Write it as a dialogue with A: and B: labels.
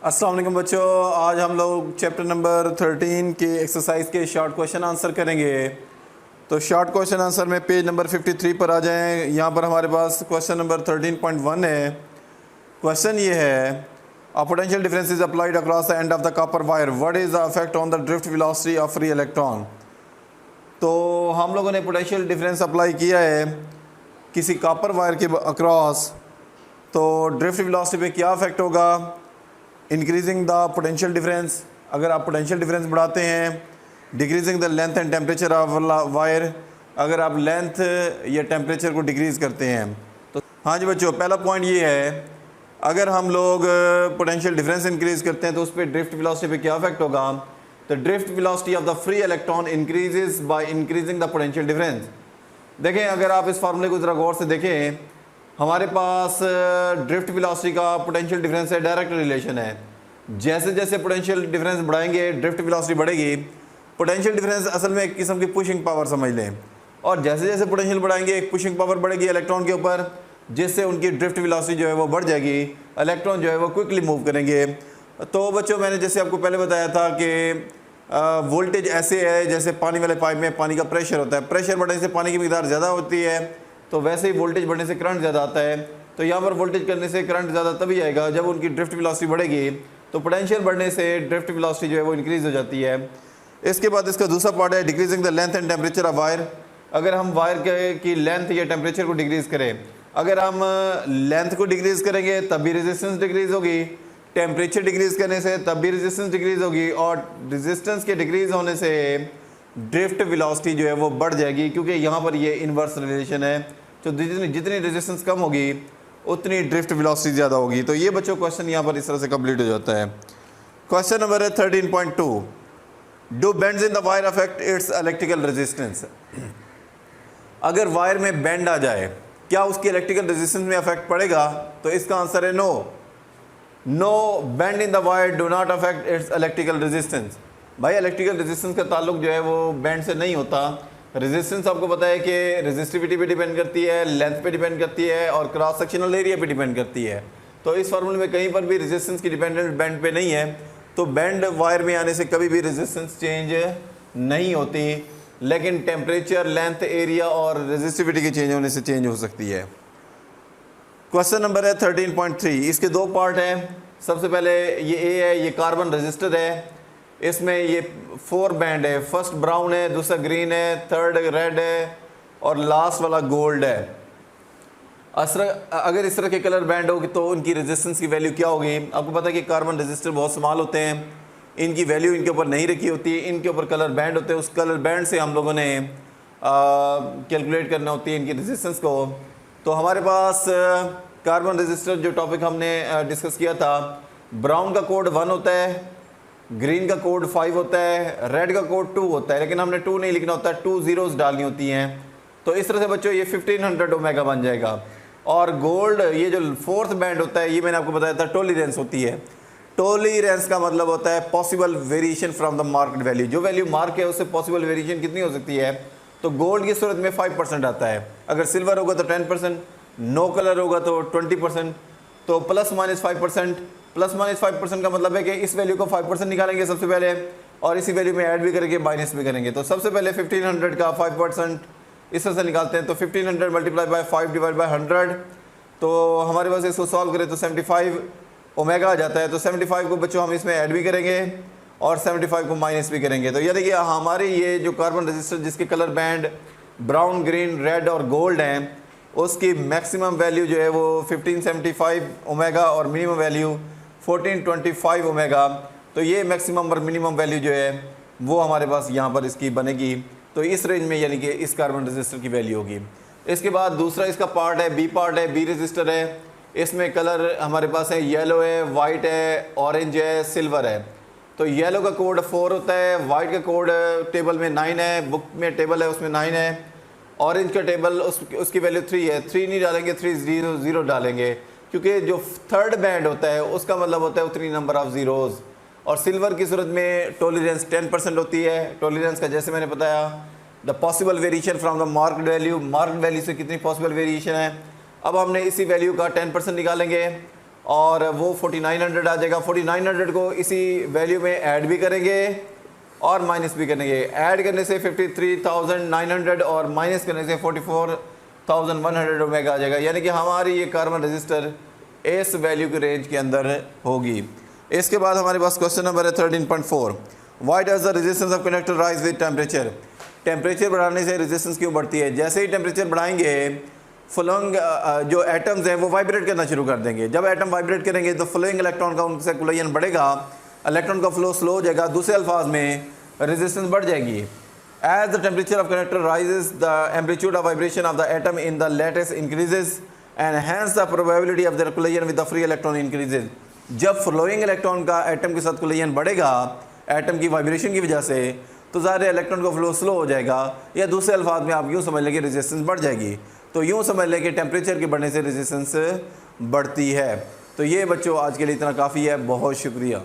A: अस्सलाम वालेकुम बच्चों, आज हम लोग चैप्टर नंबर 13 के एक्सरसाइज के शॉर्ट क्वेश्चन आंसर करेंगे। तो शॉर्ट क्वेश्चन आंसर में पेज नंबर 53 पर आ जाएं। यहाँ पर हमारे पास क्वेश्चन नंबर 13.1 है। क्वेश्चन ये है, a potential difference is applied across the end of the copper wire, what is the effect on the drift velocity of free electron. तो हम लोगों ने पोटेंशियल डिफरेंस अप्लाई किया है किसी कॉपर वायर के अक्रॉस, तो ड्रिफ्ट वेलोसिटी पे क्या इफेक्ट होगा। इंक्रीजिंग द पोटेंशियल डिफरेंस, अगर आप पोटेंशियल डिफरेंस बढ़ाते हैं। Decreasing the length and temperature of wire, अगर आप लेंथ या टेम्परेचर को डिक्रीज़ करते हैं। तो हाँ जी बच्चों, पहला पॉइंट ये है, अगर हम लोग पोटेंशियल डिफरेंस इंक्रीज़ करते हैं तो उस पर ड्रिफ्ट वेलोसिटी पे क्या इफेक्ट होगा। तो drift velocity of the free electron increases by increasing the potential difference. देखें, अगर आप इस फार्मूले को ज़रा गौर से देखें, हमारे पास ड्रिफ्ट वेलोसिटी का पोटेंशियल डिफरेंस है, डायरेक्ट रिलेशन है। जैसे जैसे पोटेंशियल डिफरेंस बढ़ाएंगे ड्रिफ्ट वेलोसिटी बढ़ेगी। पोटेंशियल डिफरेंस असल में एक किस्म की पुशिंग पावर समझ लें, और जैसे जैसे पोटेंशियल बढ़ाएंगे एक पुशिंग पावर बढ़ेगी इलेक्ट्रॉन के ऊपर, जिससे उनकी ड्रिफ्ट वेलोसिटी जो है वो बढ़ जाएगी, इलेक्ट्रॉन जो है वो क्विकली मूव करेंगे। तो बच्चों, मैंने जैसे आपको पहले बताया था कि वोल्टेज ऐसे है जैसे पानी वाले पाइप में पानी का प्रेशर होता है। प्रेशर बढ़ने से पानी की मिकदार ज़्यादा होती है, तो वैसे ही वोल्टेज बढ़ने से करंट ज़्यादा आता है। तो यहाँ पर वोल्टेज करने से करंट ज़्यादा तभी आएगा जब उनकी ड्रिफ्ट वेलोसिटी बढ़ेगी। तो पोटेंशियल बढ़ने से ड्रिफ्ट वेलोसिटी जो है वो इंक्रीज़ हो जाती है। इसके बाद इसका दूसरा पार्ट है decreasing the length and temperature of wire. अगर हम वायर की लेंथ या टेम्परेचर को डिक्रीज़ करें, अगर हम लेंथ को डिक्रीज़ करेंगे तब भी रेजिस्टेंस डिक्रीज़ होगी, टेम्परेचर डिक्रीज़ करने से तब भी रेजिस्टेंस डिक्रीज़ होगी, और रेजिस्टेंस के डिक्रीज़ होने से ड्रिफ्ट वेलोसिटी जो है वो बढ़ जाएगी, क्योंकि यहाँ पर ये इन्वर्स रिलेशन है। तो जितनी रेजिस्टेंस कम होगी उतनी ड्रिफ्ट वेलोसिटी ज़्यादा होगी। तो ये बच्चों क्वेश्चन यहाँ पर इस तरह से कंप्लीट हो जाता है। क्वेश्चन नंबर है 13.2, do bends in the wire affect its electrical resistance. अगर वायर में बेंड आ जाए, क्या उसकी इलेक्ट्रिकल रेजिस्टेंस में अफेक्ट पड़ेगा। तो इसका आंसर है no. No bend in the wire do not affect its electrical resistance. भाई, इलेक्ट्रिकल रेजिस्टेंस का ताल्लुक जो है वो बेंड से नहीं होता। रेजिस्टेंस आपको पता है कि रेजिस्टिविटी पे डिपेंड करती है, लेंथ पे डिपेंड करती है, और क्रॉस सेक्शनल एरिया पे डिपेंड करती है। तो इस फार्मूले में कहीं पर भी रेजिस्टेंस की डिपेंडेंट बेंड पे नहीं है। तो बेंड वायर में आने से कभी भी रेजिस्टेंस चेंज नहीं होती, लेकिन टेम्परेचर, लेंथ, एरिया और रेजिस्टिविटी के चेंज होने से चेंज हो सकती है। क्वेश्चन नंबर है 13.3, इसके दो पार्ट हैं। सबसे पहले ये ए है, ये कार्बन रजिस्टर है। इसमें ये 4 बैंड है, फर्स्ट ब्राउन है, दूसरा ग्रीन है, थर्ड रेड है, और लास्ट वाला गोल्ड है। अगर इस तरह के कलर बैंड होगी तो उनकी रेजिस्टेंस की वैल्यू क्या होगी। आपको पता है कि कार्बन रजिस्टर बहुत स्मॉल होते हैं, इनकी वैल्यू इनके ऊपर नहीं रखी होती, इनके ऊपर कलर बैंड होते हैं। उस कलर बैंड से हम लोगों ने कैलकुलेट करना होती है इनकी रेजिस्टेंस को। तो हमारे पास कार्बन रजिस्टर जो टॉपिक हमने डिस्कस किया था, ब्राउन का कोड 1 होता है, ग्रीन का कोड 5 होता है, रेड का कोड 2 होता है, लेकिन हमने 2 नहीं लिखना होता, 2 ज़ीरोज़ डालनी होती हैं। तो इस तरह से बच्चों ये 1500 ओमेगा बन जाएगा। और गोल्ड, ये जो 4th बैंड होता है, ये मैंने आपको बताया था टॉलरेंस होती है। टॉलरेंस का मतलब होता है possible variation from the market value. जो वैल्यू मार्क है उससे पॉसिबल वेरिएशन कितनी हो सकती है। तो गोल्ड की सूरत में 5% आता है, अगर सिल्वर होगा तो 10%, नो कलर होगा तो 20%। तो ±5%, ±5% का मतलब है कि इस वैल्यू को 5% निकालेंगे सबसे पहले, और इसी वैल्यू में ऐड भी करेंगे, माइनस भी करेंगे। तो सबसे पहले 1500 का 5% इस तरह से निकालते हैं। तो 1500 मल्टीप्लाई बाय 5 डिवाइड बाय 100, तो हमारे पास इसको सॉल्व करें तो 75 ओमेगा आ जाता है। तो 75 को बच्चों हम इसमें ऐड भी करेंगे और 75 को माइनस भी करेंगे। तो यानी कि हमारे ये जो कार्बन रजिस्टर जिसके colour band brown, green, red और गोल्ड हैं, उसकी मैक्सिमम वैल्यू जो है वो 1575 ओमेगा और मिनिमम वैल्यू 1425 ओमेगा। तो ये मैक्सिमम और मिनिमम वैल्यू जो है वो हमारे पास यहाँ पर इसकी बनेगी। तो इस रेंज में यानी कि इस कार्बन रजिस्टर की वैल्यू होगी। इसके बाद दूसरा इसका पार्ट है, बी पार्ट है, बी रजिस्टर है। इसमें कलर हमारे पास है, येलो है, वाइट है, ऑरेंज है, सिल्वर है। तो येलो का कोड 4 होता है, वाइट का कोड टेबल में 9 है, बुक में टेबल है उसमें 9 है, ऑरेंज का टेबल उसकी वैल्यू 3 है। 3 नहीं डालेंगे, 3 डालेंगे, क्योंकि जो 3rd बैंड होता है उसका मतलब होता है उतनी नंबर ऑफ ज़ीरोज़। और सिल्वर की सूरत में टॉलरेंस 10% होती है। टॉलरेंस का जैसे मैंने बताया, the possible variation from the market value, market value से कितनी पॉसिबल वेरिएशन है। अब हमने इसी वैल्यू का 10% निकालेंगे और वो 4900 आ जाएगा। 4900 को इसी वैल्यू में ऐड भी करेंगे और माइनस भी करेंगे। ऐड करने से 53,900 और माइनस करने से 44,100 ओमेगा आ जाएगा, यानी कि हमारी ये कार्बन रजिस्टर इस वैल्यू के रेंज के अंदर होगी। इसके बाद हमारे पास क्वेश्चन नंबर है 13.4, why does the resistance of conductor rise with temperature. Temperature बढ़ाने से रेजिस्टेंस क्यों बढ़ती है? जैसे ही टेम्परेचर बढ़ाएंगे फ्लोइंग जो एटम्स हैं वो वाइब्रेट करना शुरू कर देंगे। जब एटम वाइब्रेट करेंगे तो फ्लोइंग इलेक्ट्रॉन का उनसे कुलयन बढ़ेगा, इलेक्ट्रॉन का फ्लो स्लो हो जाएगा, दूसरे अल्फाज में रेजिस्टेंस बढ़ जाएगी। As the temperature of conductor rises the amplitude of vibration of the atom in the lattice increases and hence the probability of the collision with the free electron increases. जब flowing electron का atom के साथ कुलयन बढ़ेगा atom की vibration की वजह से, तो ज़ाहिर इलेक्ट्रॉन का फ्लो स्लो हो जाएगा, या दूसरे अल्फाज में आप यूँ समझ लें कि रेजिस्टेंस बढ़ जाएगी। तो यूँ समझ लें कि टेम्परेचर के बढ़ने से रेजिस्टेंस बढ़ती है। तो ये बच्चों आज के लिए इतना काफ़ी है, बहुत शुक्रिया।